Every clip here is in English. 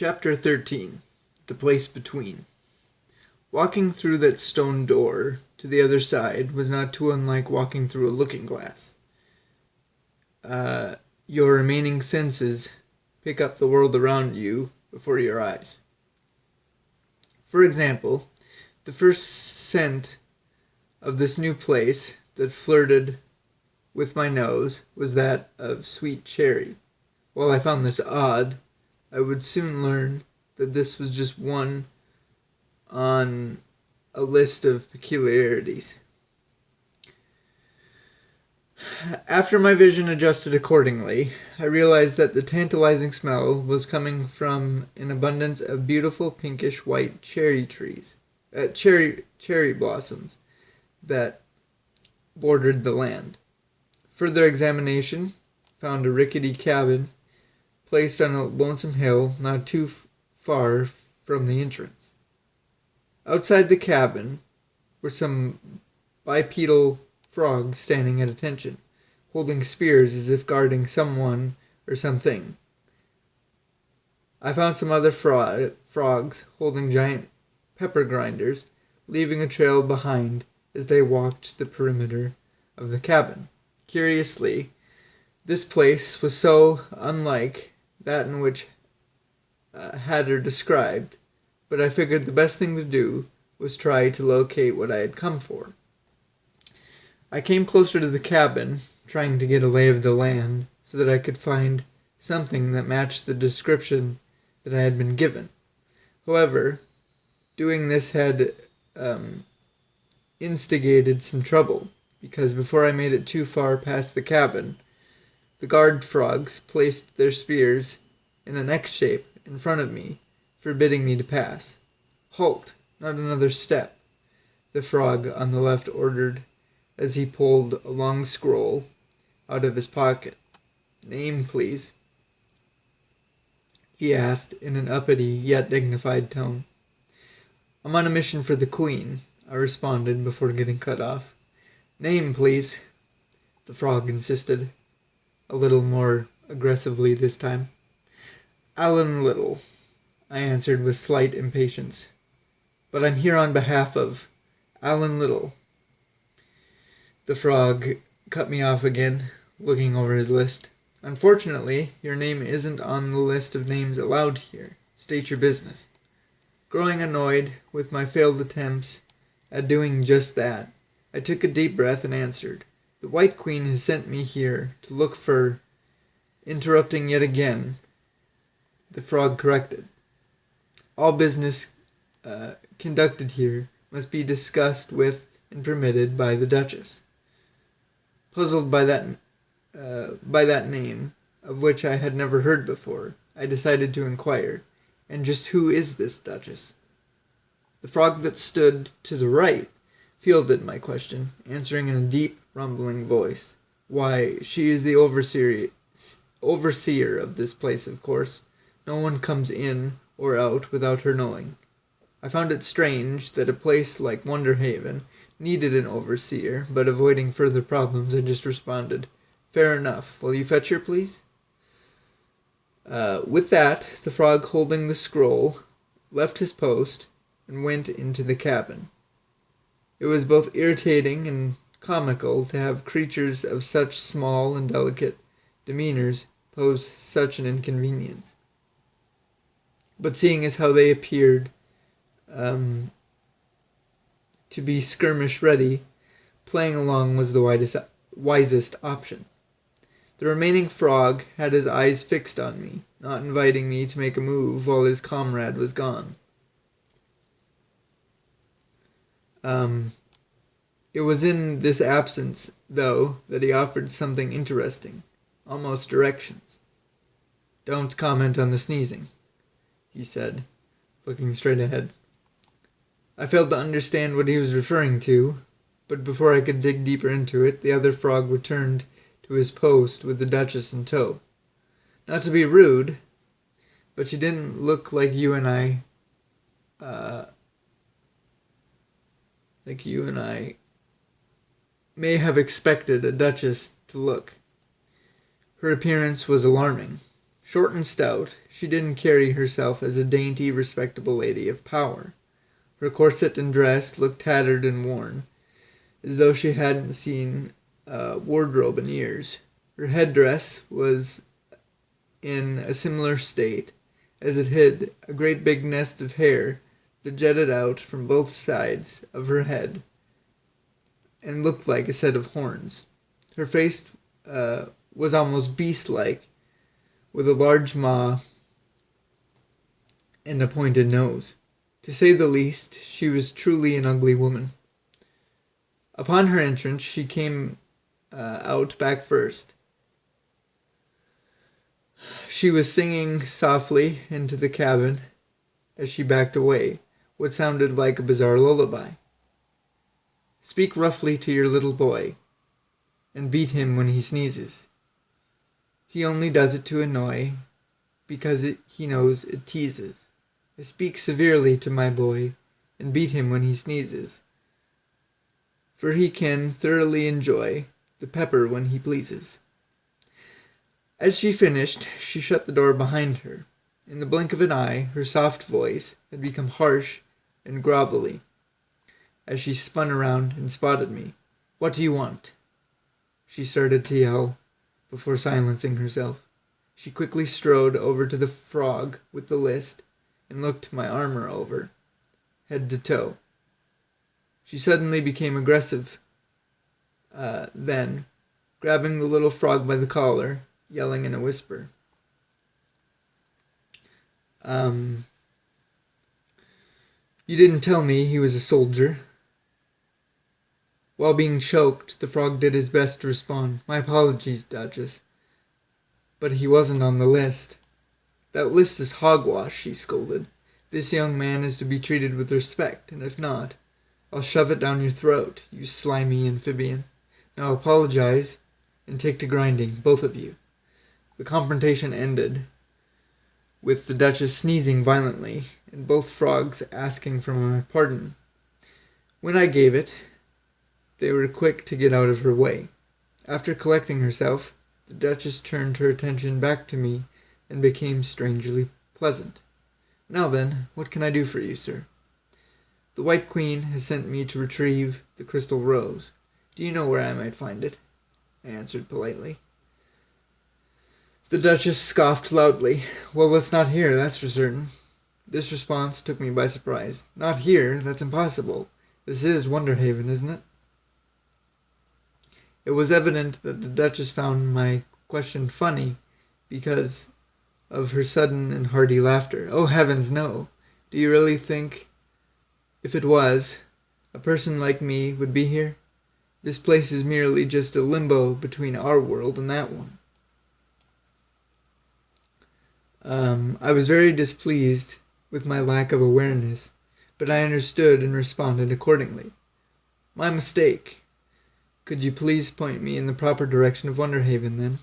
Chapter 13. The Place Between. Walking through that stone door to the other side was not too unlike walking through a looking-glass. Your remaining senses pick up the world around you before your eyes. For example, the first scent of this new place that flirted with my nose was that of sweet cherry. While I found this odd, I would soon learn that this was just one on a list of peculiarities. After my vision adjusted accordingly, I realized that the tantalizing smell was coming from an abundance of beautiful pinkish white cherry blossoms that bordered the land. Further examination found a rickety cabin placed on a lonesome hill not too far from the entrance. Outside the cabin were some bipedal frogs standing at attention, holding spears as if guarding someone or something. I found some other frogs holding giant pepper grinders, leaving a trail behind as they walked the perimeter of the cabin. Curiously, this place was so unlike that in which Hatter described, but I figured the best thing to do was try to locate what I had come for. I came closer to the cabin, trying to get a lay of the land so that I could find something that matched the description that I had been given. However, doing this had instigated some trouble, because before I made it too far past the cabin, the guard frogs placed their spears in an X shape in front of me, forbidding me to pass. "Halt! Not another step," the frog on the left ordered as he pulled a long scroll out of his pocket. "Name, please," he asked in an uppity yet dignified tone. "I'm on a mission for the Queen," I responded before getting cut off. "Name, please," the frog insisted, a little more aggressively this time. "Alan Little," I answered with slight impatience. "But I'm here on behalf of Alan Little." The frog cut me off again, looking over his list. "Unfortunately, your name isn't on the list of names allowed here. State your business." Growing annoyed with my failed attempts at doing just that, I took a deep breath and answered, "The White Queen has sent me here to look for..." Interrupting yet again, the frog corrected, "All business conducted here must be discussed with and permitted by the Duchess." Puzzled by that name, of which I had never heard before, I decided to inquire, "And just who is this Duchess?" The frog that stood to the right fielded my question, answering in a deep, rumbling voice. "Why, she is the overseer of this place, of course. No one comes in or out without her knowing." I found it strange that a place like Wonderhaven needed an overseer, but avoiding further problems, I just responded, "Fair enough. Will you fetch her, please?" With that, the frog holding the scroll left his post and went into the cabin. It was both irritating and comical to have creatures of such small and delicate demeanors pose such an inconvenience. But seeing as how they appeared to be skirmish-ready, playing along was the wisest option. The remaining frog had his eyes fixed on me, not inviting me to make a move while his comrade was gone. It was in this absence, though, that he offered something interesting, almost directions. "Don't comment on the sneezing," he said, looking straight ahead. I failed to understand what he was referring to, but before I could dig deeper into it, the other frog returned to his post with the Duchess in tow. Not to be rude, but she didn't look like you and I may have expected a duchess to look. Her appearance was alarming. Short and stout, she didn't carry herself as a dainty, respectable lady of power. Her corset and dress looked tattered and worn, as though she hadn't seen a wardrobe in years. Her headdress was in a similar state, as it hid a great big nest of hair that jutted out from both sides of her head and looked like a set of horns. Her face was almost beast-like, with a large maw and a pointed nose. To say the least, she was truly an ugly woman. Upon her entrance, she came out back first. She was singing softly into the cabin as she backed away, what sounded like a bizarre lullaby. Speak roughly to your little boy, and beat him when he sneezes. He only does it to annoy, because he knows it teases. I speak severely to my boy, and beat him when he sneezes, for he can thoroughly enjoy the pepper when he pleases. As she finished, she shut the door behind her. In the blink of an eye, her soft voice had become harsh and grovelly. As she spun around and spotted me, "What do you want?" she started to yell, before silencing herself. She quickly strode over to the frog with the list and looked my armor over, head to toe. She suddenly became aggressive, then, grabbing the little frog by the collar, yelling in a whisper. You didn't tell me he was a soldier." While being choked, the frog did his best to respond. "My apologies, Duchess, but he wasn't on the list." "That list is hogwash," she scolded. "This young man is to be treated with respect, and if not, I'll shove it down your throat, you slimy amphibian. Now apologize, and take to grinding, both of you." The confrontation ended with the Duchess sneezing violently, and both frogs asking for my pardon. When I gave it, they were quick to get out of her way. After collecting herself, the Duchess turned her attention back to me and became strangely pleasant. "Now then, what can I do for you, sir?" "The White Queen has sent me to retrieve the crystal rose. Do you know where I might find it?" I answered politely. The Duchess scoffed loudly. "Well, it's not here, that's for certain." This response took me by surprise. "Not here? That's impossible. This is Wonderhaven, isn't it?" It was evident that the Duchess found my question funny because of her sudden and hearty laughter. "Oh, heavens, no! Do you really think, if it was, a person like me would be here? This place is merely just a limbo between our world and that one." I was very displeased with my lack of awareness, but I understood and responded accordingly. "My mistake. Could you please point me in the proper direction of Wonderhaven, then?"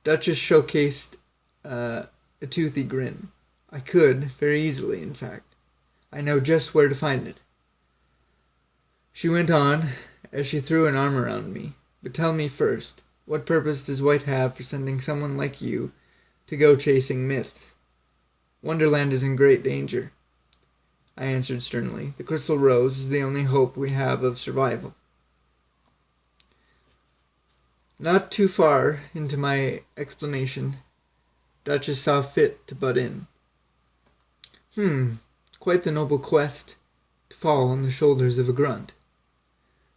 Duchess showcased a toothy grin. "I could, very easily, in fact. I know just where to find it." She went on, as she threw an arm around me. "But tell me first, what purpose does White have for sending someone like you to go chasing myths? Wonderland is in great danger." I answered sternly. "The crystal rose is the only hope we have of survival." Not too far into my explanation, Duchess saw fit to butt in. Quite the noble quest to fall on the shoulders of a grunt."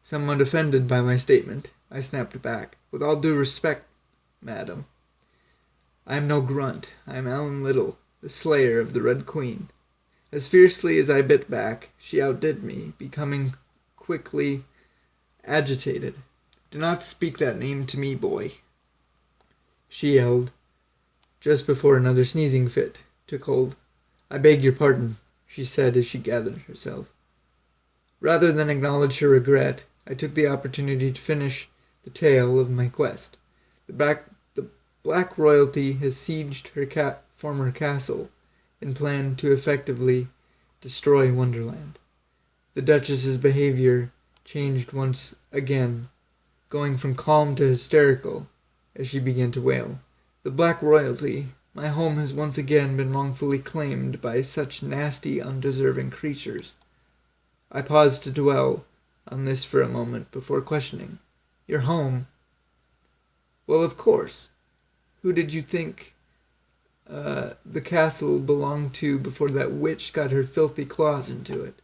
Somewhat offended by my statement, I snapped back. "With all due respect, madam, I am no grunt. I am Alan Little, the slayer of the Red Queen." As fiercely as I bit back, she outdid me, becoming quickly agitated. "Do not speak that name to me, boy," she yelled, just before another sneezing fit took hold. "I beg your pardon," she said as she gathered herself. Rather than acknowledge her regret, I took the opportunity to finish the tale of my quest. The Black Royalty has sieged her former castle and planned to effectively destroy Wonderland. The Duchess's behavior changed once again, going from calm to hysterical as she began to wail. The black royalty, my home has once again been wrongfully claimed by such nasty, undeserving creatures. I paused to dwell on this for a moment before questioning. Your home? Well, of course. Who did you think the castle belonged to before that witch got her filthy claws into it?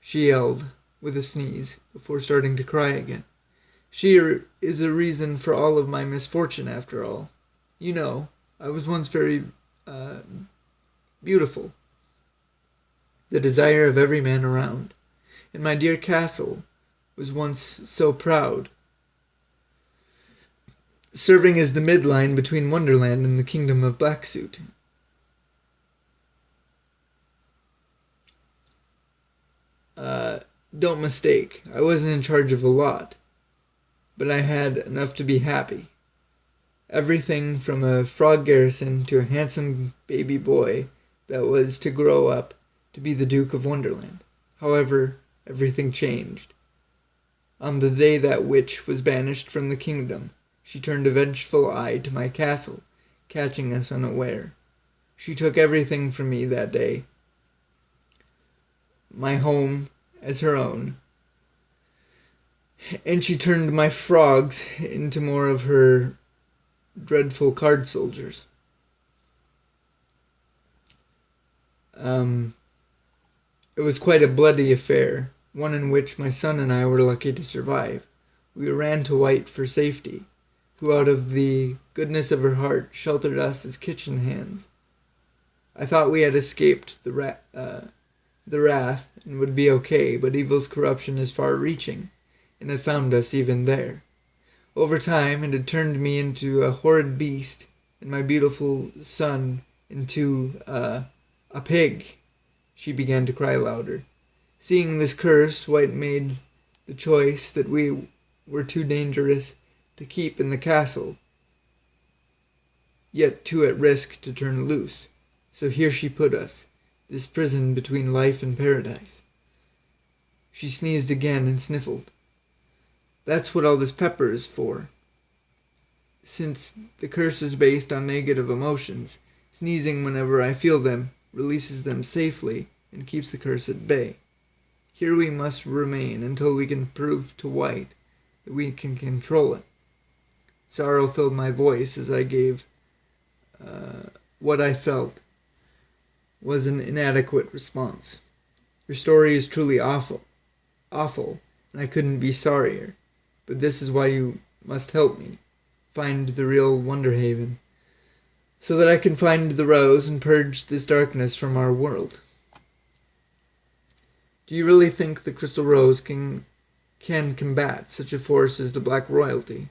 She yelled, with a sneeze, before starting to cry again. She is a reason for all of my misfortune, after all. You know, I was once very beautiful, the desire of every man around, and my dear castle was once so proud, serving as the midline between Wonderland and the kingdom of Blacksuit. Don't mistake, I wasn't in charge of a lot, but I had enough to be happy. Everything from a frog garrison to a handsome baby boy that was to grow up to be the Duke of Wonderland. However, everything changed. On the day that witch was banished from the kingdom, she turned a vengeful eye to my castle, catching us unaware. She took everything from me that day, my home as her own, and she turned my frogs into more of her dreadful card soldiers. It was quite a bloody affair, one in which my son and I were lucky to survive. We ran to White for safety, who out of the goodness of her heart sheltered us as kitchen hands. I thought we had escaped the wrath and would be okay, but evil's corruption is far-reaching, and had found us even there. Over time, it had turned me into a horrid beast, and my beautiful son into a pig. She began to cry louder. Seeing this curse, White made the choice that we were too dangerous to keep in the castle, yet too at risk to turn loose. So here she put us, this prison between life and paradise. She sneezed again and sniffled. That's what all this pepper is for. Since the curse is based on negative emotions, sneezing whenever I feel them releases them safely and keeps the curse at bay. Here we must remain until we can prove to White that we can control it. Sorrow filled my voice as I gave what I felt was an inadequate response. Your story is truly awful, and I couldn't be sorrier. But this is why you must help me find the real Wonderhaven, so that I can find the rose and purge this darkness from our world. Do you really think the Crystal Rose can combat such a force as the Black Royalty?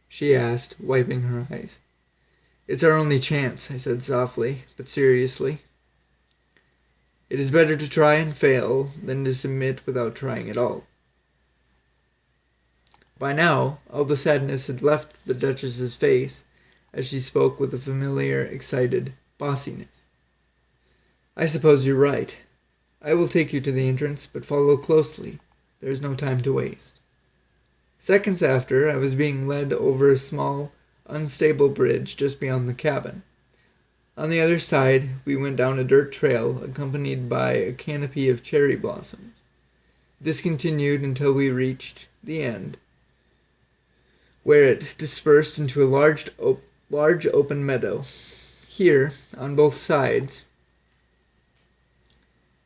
She asked, wiping her eyes. It's our only chance, I said softly, but seriously. It is better to try and fail than to submit without trying at all. By now, all the sadness had left the Duchess's face as she spoke with a familiar, excited bossiness. I suppose you're right. I will take you to the entrance, but follow closely. There is no time to waste. Seconds after, I was being led over a small, unstable bridge just beyond the cabin. On the other side, we went down a dirt trail accompanied by a canopy of cherry blossoms. This continued until we reached the end, where it dispersed into a large open meadow. Here, on both sides,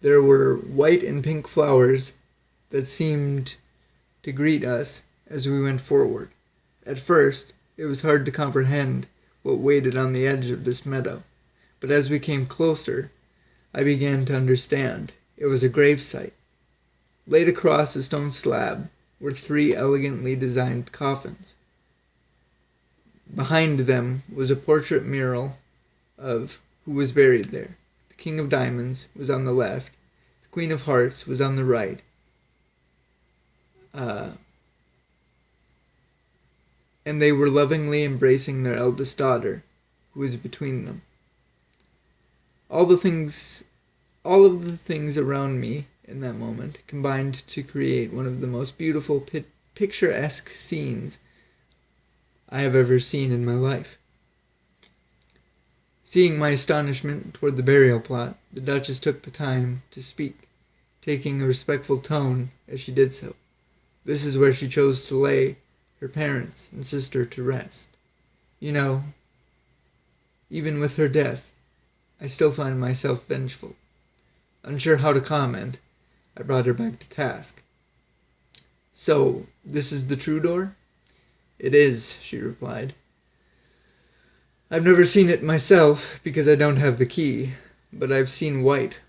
there were white and pink flowers that seemed to greet us as we went forward. At first, it was hard to comprehend what waited on the edge of this meadow, but as we came closer, I began to understand. It was a gravesite. Laid across a stone slab were 3 elegantly designed coffins. Behind them was a portrait mural of who was buried there. The King of Diamonds was on the left, the Queen of Hearts was on the right, and they were lovingly embracing their eldest daughter, who was between them. All of the things around me in that moment combined to create one of the most beautiful, picturesque scenes I have ever seen in my life. Seeing my astonishment toward the burial plot, the Duchess took the time to speak, taking a respectful tone as she did so. This is where she chose to lay her parents and sister to rest. You know, even with her death, I still find myself vengeful. Unsure how to comment, I brought her back to task. So, this is the true door? It is, she replied. I've never seen it myself because I don't have the key, but I've seen White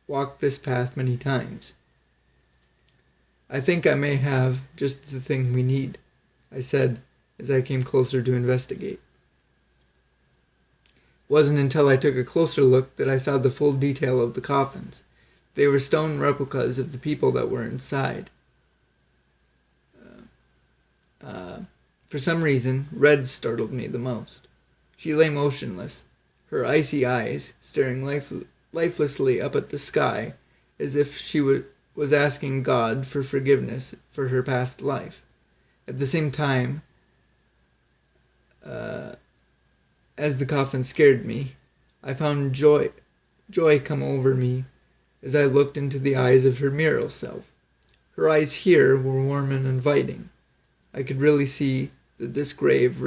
walk this path many times. I think I may have just the thing we need, I said as I came closer to investigate. It wasn't until I took a closer look that I saw the full detail of the coffins. They were stone replicas of the people that were inside. For some reason, red startled me the most. She lay motionless, her icy eyes staring lifelessly up at the sky as if she was asking God for forgiveness for her past life. At the same time, as the coffin scared me, I found joy come over me as I looked into the eyes of her mural self. Her eyes here were warm and inviting. I could really see that this grave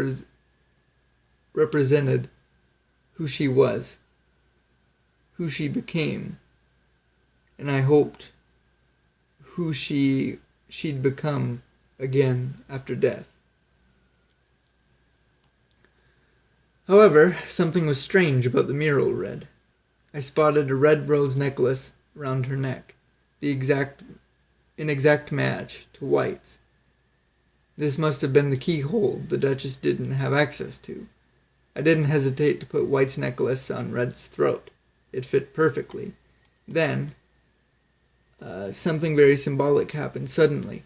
represented who she was, who she became, and I hoped who she'd become again after death. However, something was strange about the mural red. I spotted a red rose necklace around her neck, an exact match to White's. This must have been the keyhole the Duchess didn't have access to. I didn't hesitate to put White's necklace on Red's throat. It fit perfectly. Then, something very symbolic happened suddenly.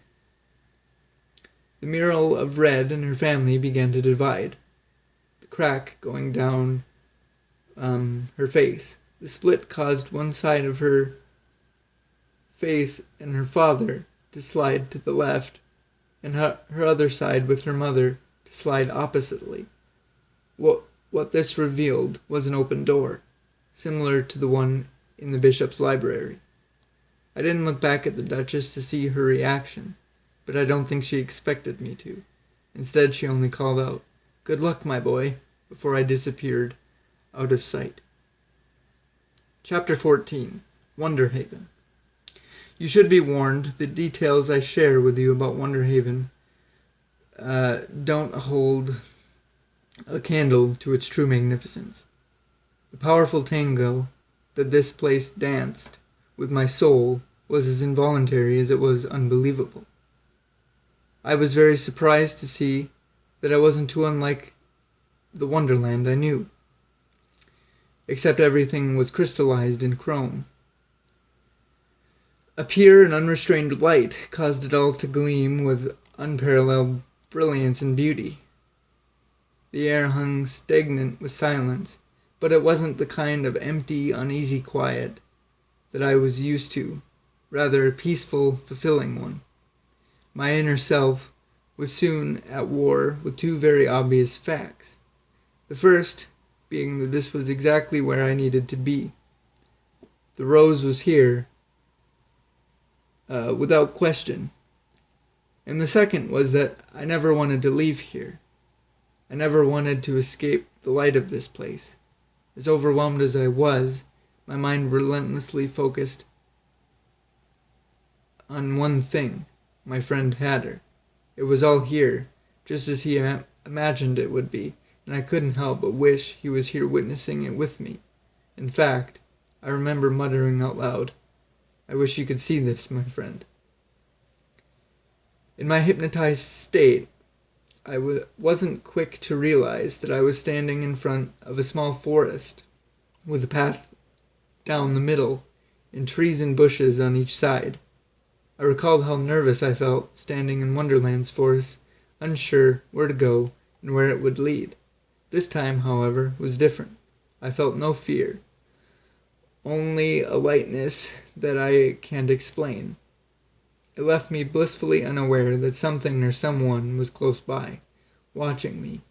The mural of Red and her family began to divide, the crack going down her face. The split caused one side of her face and her father to slide to the left, and her other side with her mother to slide oppositely. What this revealed was an open door, similar to the one in the bishop's library. I didn't look back at the Duchess to see her reaction, but I don't think she expected me to. Instead, she only called out, "Good luck, my boy," before I disappeared out of sight. Chapter 14. Wonderhaven. You should be warned, the details I share with you about Wonderhaven don't hold a candle to its true magnificence. The powerful tango that this place danced with my soul was as involuntary as it was unbelievable. I was very surprised to see that I wasn't too unlike the Wonderland I knew, except everything was crystallized in chrome. A pure and unrestrained light caused it all to gleam with unparalleled brilliance and beauty. The air hung stagnant with silence, but it wasn't the kind of empty, uneasy quiet that I was used to, rather a peaceful, fulfilling one. My inner self was soon at war with two very obvious facts. The first being that this was exactly where I needed to be. The rose was here, without question. And the second was that I never wanted to leave here. I never wanted to escape the light of this place. As overwhelmed as I was, my mind relentlessly focused on one thing, my friend Hatter. It was all here, just as he imagined it would be, and I couldn't help but wish he was here witnessing it with me. In fact, I remember muttering out loud, "I wish you could see this, my friend." In my hypnotized state, I wasn't quick to realize that I was standing in front of a small forest, with a path down the middle, and trees and bushes on each side. I recalled how nervous I felt standing in Wonderland's forest, unsure where to go and where it would lead. This time, however, was different. I felt no fear, only a lightness that I can't explain. It left me blissfully unaware that something or someone was close by, watching me.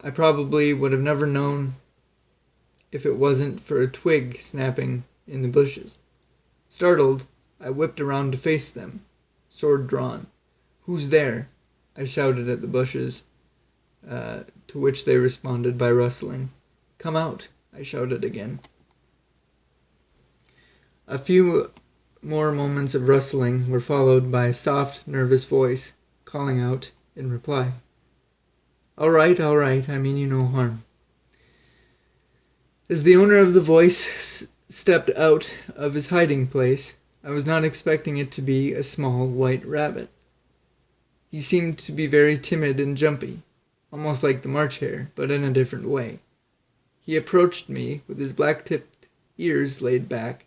I probably would have never known if it wasn't for a twig snapping in the bushes. Startled, I whipped around to face them, sword drawn. "Who's there?" I shouted at the bushes, to which they responded by rustling. "Come out," I shouted again. A few more moments of rustling were followed by a soft, nervous voice calling out in reply, all right, I mean you no harm." As the owner of the voice stepped out of his hiding place, I was not expecting it to be a small white rabbit. He seemed to be very timid and jumpy, almost like the March Hare, but in a different way. He approached me with his black-tipped ears laid back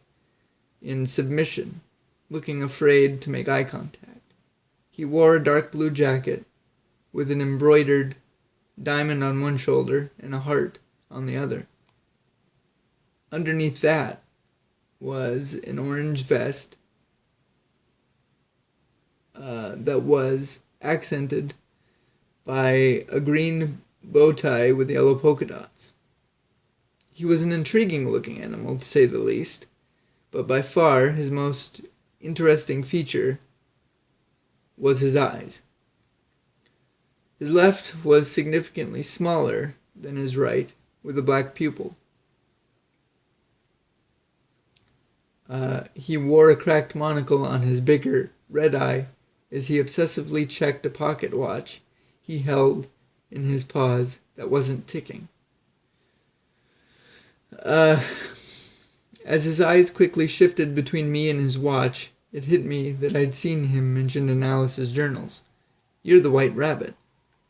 in submission, looking afraid to make eye contact. He wore a dark blue jacket with an embroidered diamond on one shoulder and a heart on the other. Underneath that was an orange vest that was accented by a green bow tie with yellow polka dots. He was an intriguing-looking animal, to say the least, but by far his most interesting feature was his eyes. His left was significantly smaller than his right, with a black pupil. He wore a cracked monocle on his bigger red eye as he obsessively checked a pocket watch he held in his paws that wasn't ticking. As his eyes quickly shifted between me and his watch, it hit me that I'd seen him mentioned in Alice's journals. "You're the White Rabbit,"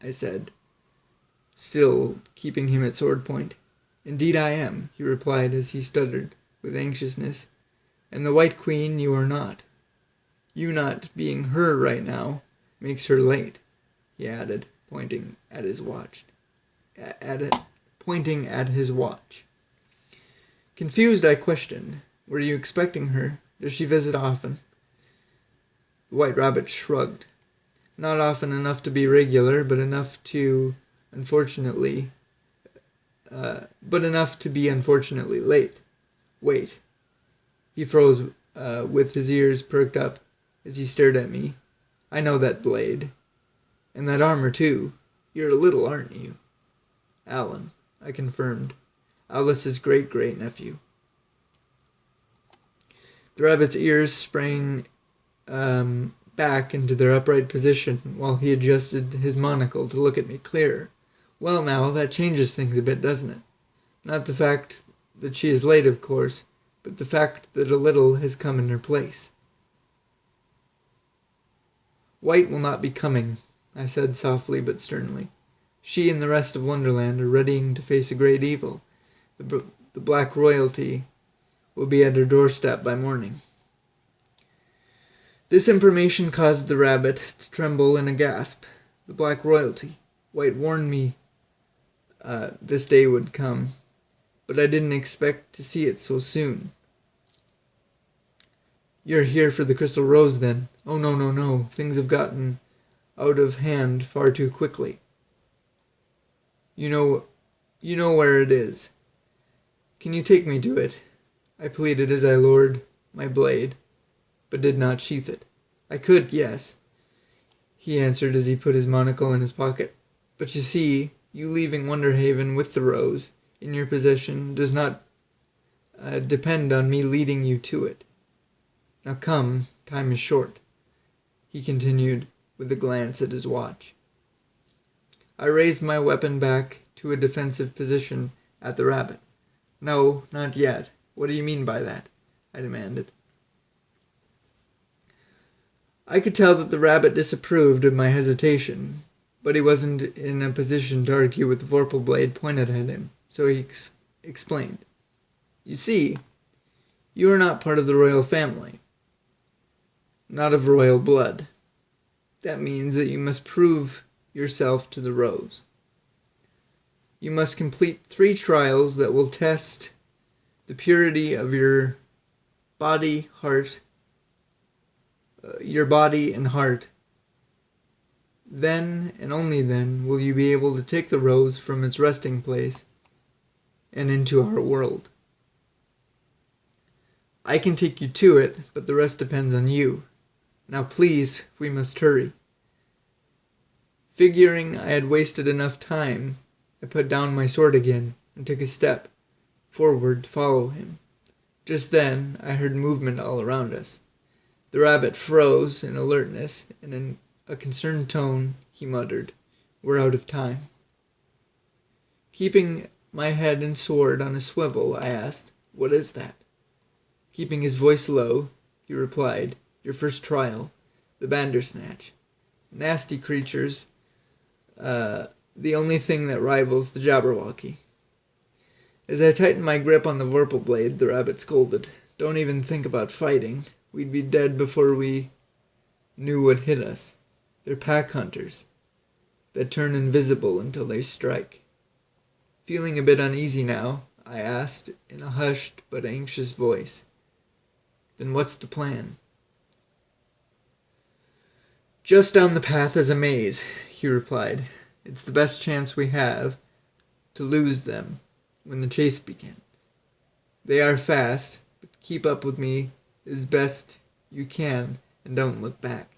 I said, still keeping him at sword point. "Indeed I am," he replied as he stuttered with anxiousness. "And the White Queen you are not. You not being her right now makes her late," he added, pointing at his watch. Confused, I questioned, "Were you expecting her? Does she visit often?" The White Rabbit shrugged. "Not often enough to be regular, but enough to be unfortunately late. Wait." He froze with his ears perked up as he stared at me. "I know that blade. And that armor, too. You're a little, aren't you?" "Alan," I confirmed. "Alice's great-great-nephew." The rabbit's ears sprang back into their upright position while he adjusted his monocle to look at me clearer. "Well now, that changes things a bit, doesn't it? Not the fact that she is late, of course, but the fact that a little has come in her place." "White will not be coming," I said softly but sternly. "She and the rest of Wonderland are readying to face a great evil. The black royalty will be at her doorstep by morning." This information caused the rabbit to tremble in a gasp. The black royalty. White warned me this day would come, but I didn't expect to see it so soon. "You're here for the crystal rose, then?" "Oh, no. Things have gotten out of hand far too quickly." You know where it is. Can you take me to it?" I pleaded as I lowered my blade, but did not sheath it. "I could, yes," he answered as he put his monocle in his pocket. "But you see, you leaving Wonderhaven with the rose in your possession does not depend on me leading you to it. Now come, time is short," he continued with a glance at his watch. I raised my weapon back to a defensive position at the rabbit. "No, not yet. What do you mean by that?" I demanded. I could tell that the rabbit disapproved of my hesitation, but he wasn't in a position to argue with the vorpal blade pointed at him, so he explained. "You see, you are not part of the royal family, not of royal blood. That means that you must prove yourself to the rose. You must complete 3 trials that will test the purity of your body and heart Then, and only then, will you be able to take the rose from its resting place and into our world. I can take you to it, but the rest depends on you. Now please, we must hurry." Figuring I had wasted enough time, I put down my sword again and took a step forward to follow him. Just then I heard movement all around us. The rabbit froze in alertness, and in a concerned tone he muttered, "We're out of time." Keeping my head and sword on a swivel, I asked, "What is that?" Keeping his voice low, he replied, "Your first trial, the Bandersnatch. Nasty creatures, the only thing that rivals the Jabberwocky." As I tightened my grip on the vorpal blade, the rabbit scolded, "Don't even think about fighting. We'd be dead before we knew what hit us. They're pack hunters that turn invisible until they strike." Feeling a bit uneasy now, I asked in a hushed but anxious voice, "Then what's the plan?" "Just down the path is a maze," he replied. "It's the best chance we have to lose them when the chase begins. They are fast, but keep up with me as best you can and don't look back."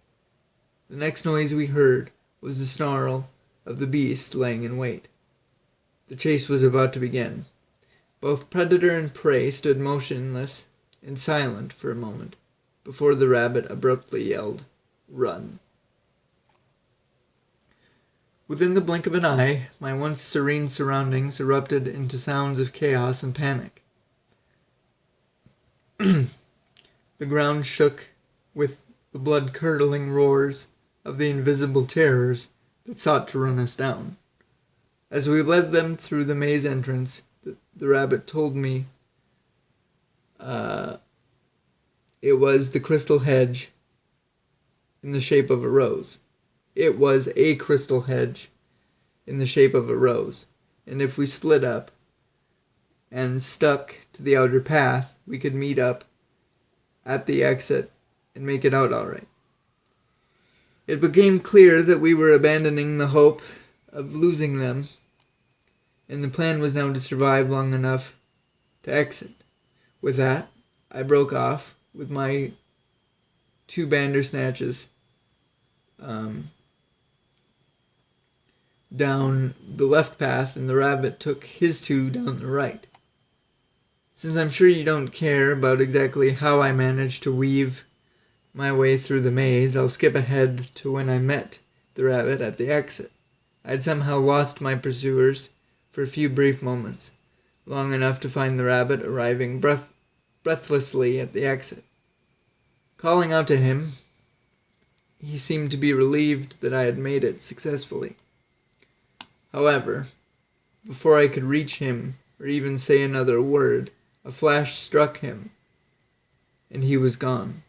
The next noise we heard was the snarl of the beast laying in wait. The chase was about to begin. Both predator and prey stood motionless and silent for a moment before the rabbit abruptly yelled, "Run." Within the blink of an eye, my once serene surroundings erupted into sounds of chaos and panic. The ground shook with the blood-curdling roars of the invisible terrors that sought to run us down. As we led them through the maze entrance, the rabbit told me it was the crystal hedge in the shape of a rose. It was a crystal hedge in the shape of a rose, and if we split up and stuck to the outer path, we could meet up at the exit and make it out all right. It became clear that we were abandoning the hope of losing them, and the plan was now to survive long enough to exit. With that, I broke off with my 2 Bandersnatches down the left path, and the rabbit took his 2 down the right. Since I'm sure you don't care about exactly how I managed to weave my way through the maze, I'll skip ahead to when I met the rabbit at the exit. I'd somehow lost my pursuers for a few brief moments, long enough to find the rabbit arriving breathlessly at the exit. Calling out to him, he seemed to be relieved that I had made it successfully. However, before I could reach him or even say another word, a flash struck him, and he was gone.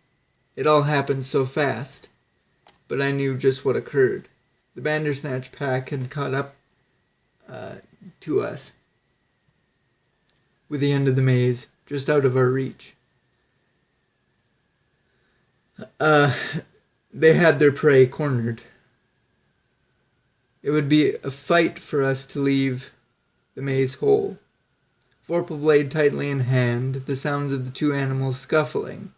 It all happened so fast, but I knew just what occurred. The Bandersnatch pack had caught up to us, with the end of the maze just out of our reach. They had their prey cornered. It would be a fight for us to leave the maze whole. Vorpal blade tightly in hand, the sounds of the 2 animals scuffling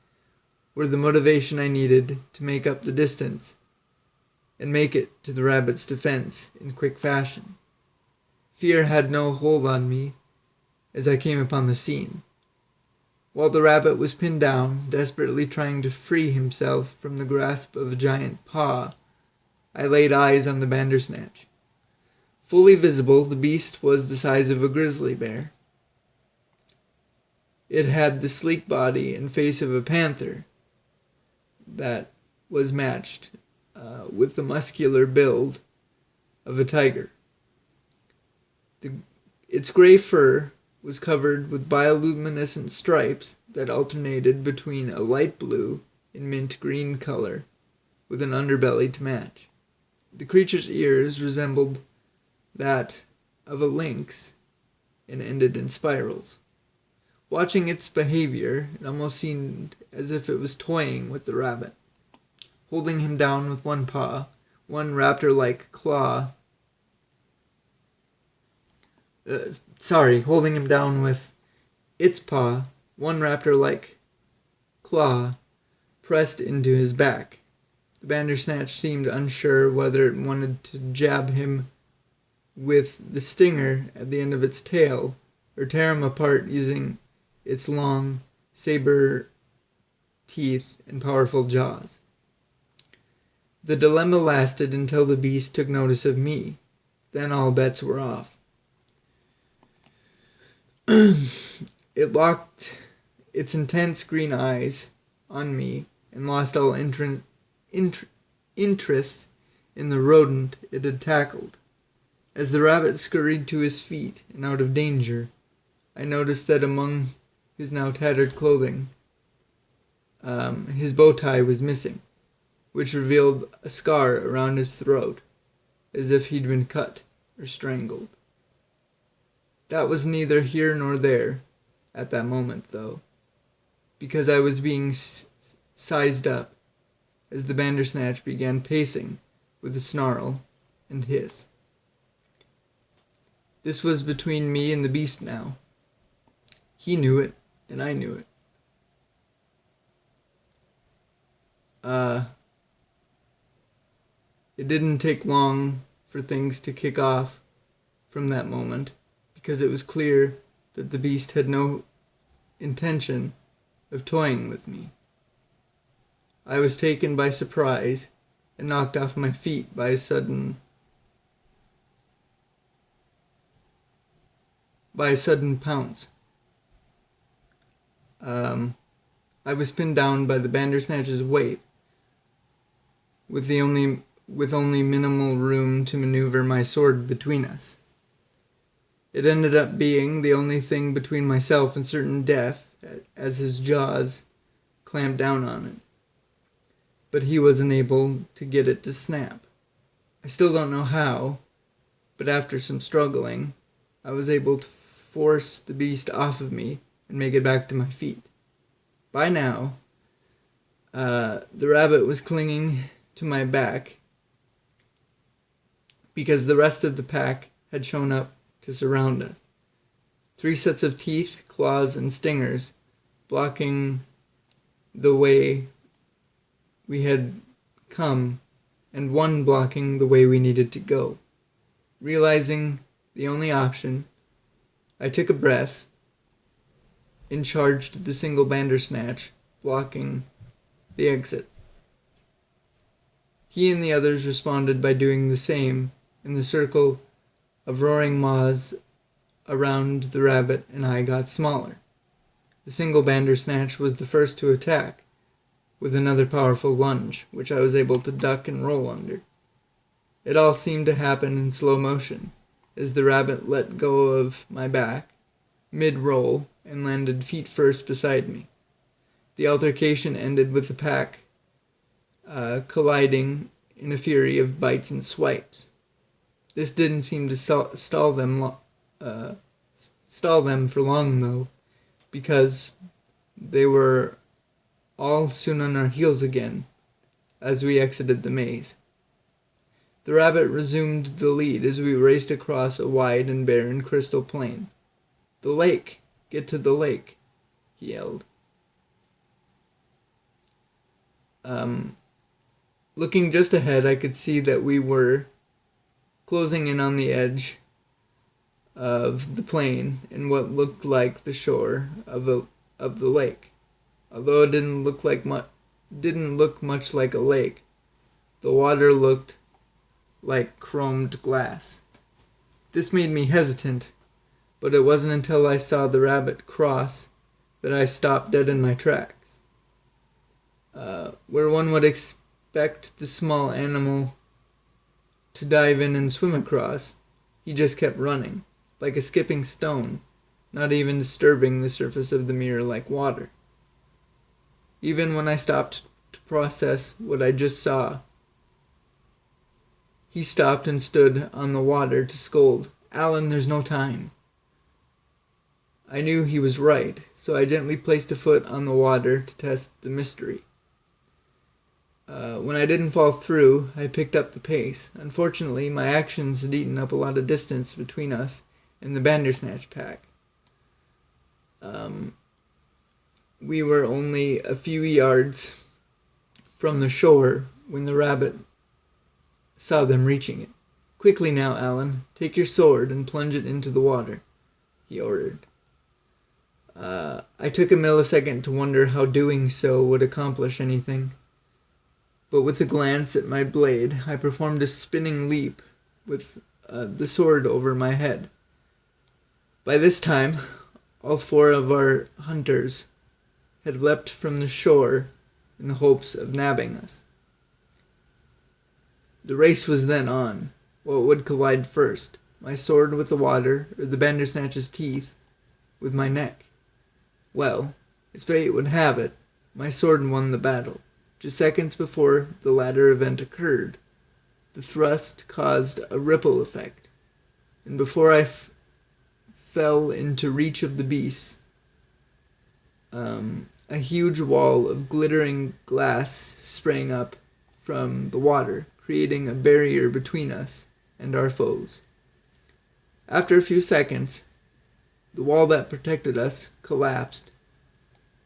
were the motivation I needed to make up the distance and make it to the rabbit's defense in quick fashion. Fear had no hold on me as I came upon the scene. While the rabbit was pinned down, desperately trying to free himself from the grasp of a giant paw, I laid eyes on the Bandersnatch. Fully visible, the beast was the size of a grizzly bear. It had the sleek body and face of a panther that was matched with the muscular build of a tiger. Its gray fur was covered with bioluminescent stripes that alternated between a light blue and mint green color with an underbelly to match. The creature's ears resembled that of a lynx and ended in spirals. Watching its behavior, it almost seemed as if it was toying with the rabbit, holding him down with one paw one raptor-like claw. Holding him down with its paw, one raptor-like claw pressed into his back. The Bandersnatch seemed unsure whether it wanted to jab him with the stinger at the end of its tail, or tear him apart using its long, saber teeth and powerful jaws. The dilemma lasted until the beast took notice of me. Then all bets were off. It locked its intense green eyes on me and lost all interest in the rodent it had tackled. As the rabbit scurried to his feet and out of danger, I noticed that among his now tattered clothing, his bow tie was missing, which revealed a scar around his throat, as if he'd been cut or strangled. That was neither here nor there at that moment, though, because I was being sized up as the Bandersnatch began pacing with a snarl and hiss. This was between me and the beast now. He knew it, and I knew it. It didn't take long for things to kick off from that moment, because it was clear that the beast had no intention of toying with me. I was taken by surprise and knocked off my feet by a sudden pounce. I was pinned down by the Bandersnatch's weight, with only minimal room to maneuver my sword between us. It ended up being the only thing between myself and certain death, as his jaws clamped down on it. But he wasn't able to get it to snap. I still don't know how, but after some struggling, I was able to force the beast off of me and make it back to my feet. By now, the rabbit was clinging to my back because the rest of the pack had shown up to surround us. 3 sets of teeth, claws, and stingers blocking the way we had come, and one blocking the way we needed to go. Realizing the only option, I took a breath and charged the single Bandersnatch, blocking the exit. He and the others responded by doing the same, and the circle of roaring maws around the rabbit and I got smaller. The single Bandersnatch was the first to attack, with another powerful lunge, which I was able to duck and roll under. It all seemed to happen in slow motion, as the rabbit let go of my back, mid-roll, and landed feet first beside me. The altercation ended with the pack colliding in a fury of bites and swipes. This didn't seem to stall them for long, though, because they were all soon on our heels again as we exited the maze. The rabbit resumed the lead as we raced across a wide and barren crystal plain. "The lake! Get to the lake!" he yelled. Looking just ahead, I could see that we were closing in on the edge of the plain and what looked like the shore of the lake. Although it didn't look much like a lake, the water looked like chromed glass. This made me hesitant, but it wasn't until I saw the rabbit cross that I stopped dead in my tracks. Where one would expect the small animal to dive in and swim across, he just kept running, like a skipping stone, not even disturbing the surface of the mirror like water. Even when I stopped to process what I just saw, he stopped and stood on the water to scold, "Alan, there's no time." I knew he was right, so I gently placed a foot on the water to test the mystery. When I didn't fall through, I picked up the pace. Unfortunately, my actions had eaten up a lot of distance between us and the Bandersnatch pack. We were only a few yards from the shore when the rabbit saw them reaching it. "Quickly now, Alan, take your sword and plunge it into the water," he ordered. I took a millisecond to wonder how doing so would accomplish anything. But with a glance at my blade, I performed a spinning leap with the sword over my head. By this time, all 4 of our hunters had leapt from the shore in the hopes of nabbing us. The race was then on. What would collide first, my sword with the water, or the Bandersnatch's teeth with my neck? Well, as fate would have it, my sword won the battle. Just seconds before the latter event occurred, the thrust caused a ripple effect, and before I fell into reach of the beasts, a huge wall of glittering glass sprang up from the water, creating a barrier between us and our foes. After a few seconds, the wall that protected us collapsed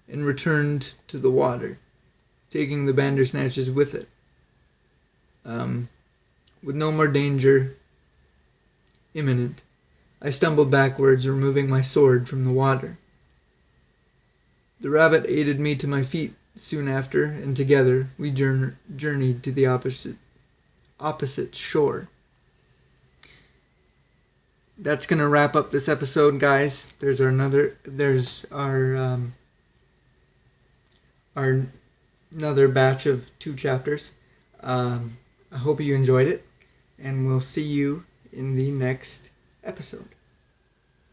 and returned to the water, taking the Bandersnatches with it. With no more danger imminent, I stumbled backwards, removing my sword from the water. The rabbit aided me to my feet soon after, and together we journeyed to the opposite shore. That's gonna wrap up this episode, guys. There's our another batch of 2 chapters. I hope you enjoyed it, and we'll see you in the next episode.